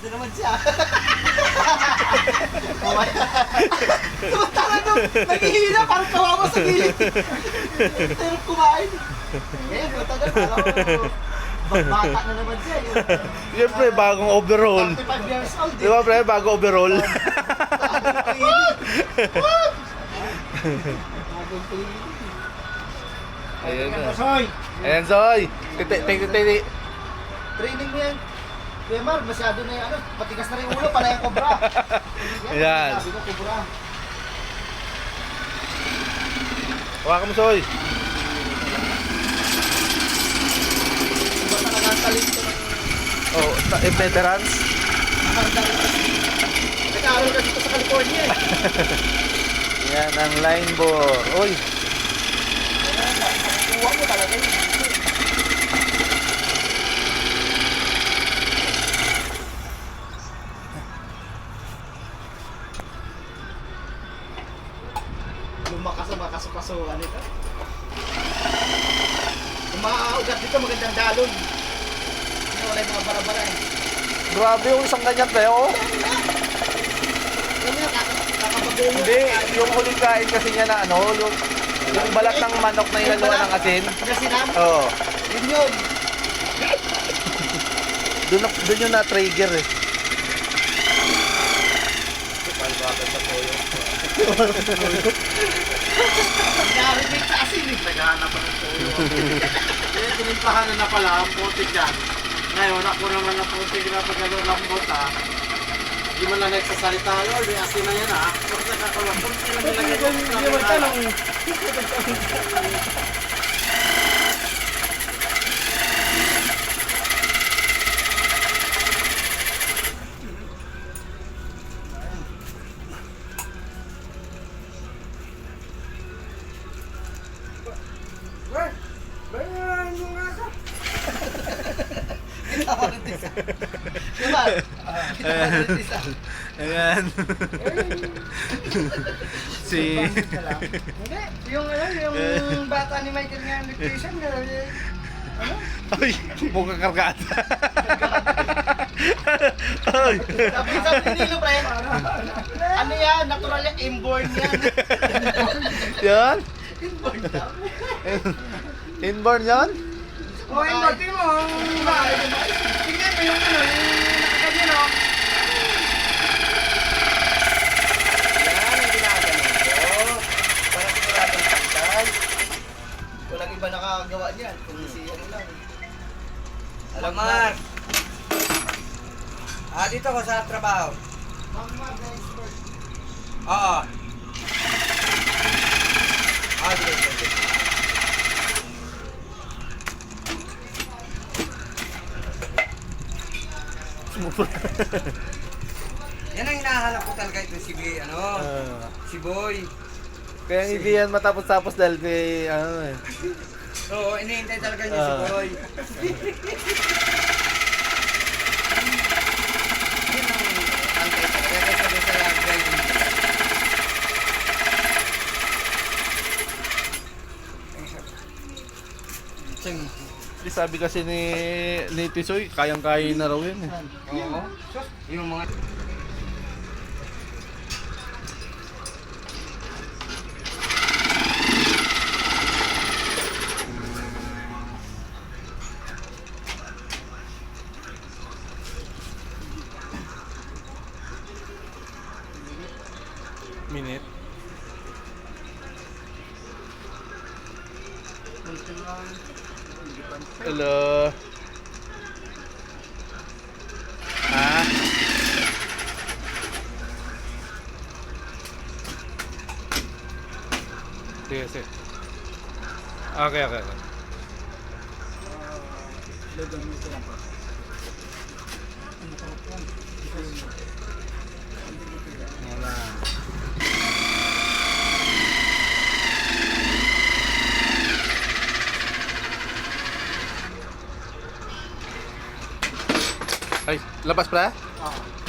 din naman siya. Tumutala nung naghihina, parang kawawa sa gilid. Pero kumain. Eh, matagal, parang bata na naman siya. Siyempre, bagong overall. 35 years old. Di ba, pre? Bagong overall. Ayan na. Soy! Ayan, Soy. Training mo yan. Kuya Mar, masyado na yung ano, matigas na rin yung ulo, pala yung kobra. Ayan. Sabi ko, kobra. Hawakan mo, Soy. Iba talaga ang talento ng Oh, veterans. nag-aaral ka dito sa California eh. Yan ang line bore. Uy. Kuha mo talaga yun. Lumakas ang mga kasukasuhan ito. Yung mga ugat dito magandang dalon. Hindi wala yung mga bara-bara eh. Grabe yung isang ganyan, pre. Oh. Alam mo yan, kakabagoong. Hindi, yung huling kain kasi niya na ano, yung balat ng manok na inaluan ng asin. Gasinam? Oo. Yun yun. Doon yung na-trigger eh. Narinig sa asin eh. Naghahanap pa ng toyo. Eh, tinimplahan na pala ang putik yan. Ngayon, ako naman ang putik na pagkalo lambot ha. Hindi mo na nagsasalita yun, may asin na yan ha. Kung nakakalambot, sila nilagay ko sa mga. Diba? Kita Ayan. Si... Hindi, yung ano, yung bata ni Michael nga nutrition, ano? Ay, mukhang kargada. Ay. Sabi ni Nilo, pre, ano yan, natural yan, inborn yan. Yan? Inborn daw. Inborn yan? O, inborn, tingin mo, tingnan mo yung ano, yung nakaganyan, o. Yan, ang ginaganon ko. Para siguradong pagkal. Walang iba nakagawa niyan, kung si ano lang. Alam, Mark. Dito ko sa trabaho. Oo. Dito. Yan ang hinahanap ko talaga ito si si Boy. Kaya hindi yan matapos-tapos dahil kay ano eh. Oo, inihintay talaga niya si Boy. Yun ang antay talaga kasi sabi sa lagay. Di sabi kasi ni Tisoy, kayang-kaya na raw yun eh. Oo. Yung mga Minute. Hello. Ah. Sige. Okay. Ay, labas pala? Oo.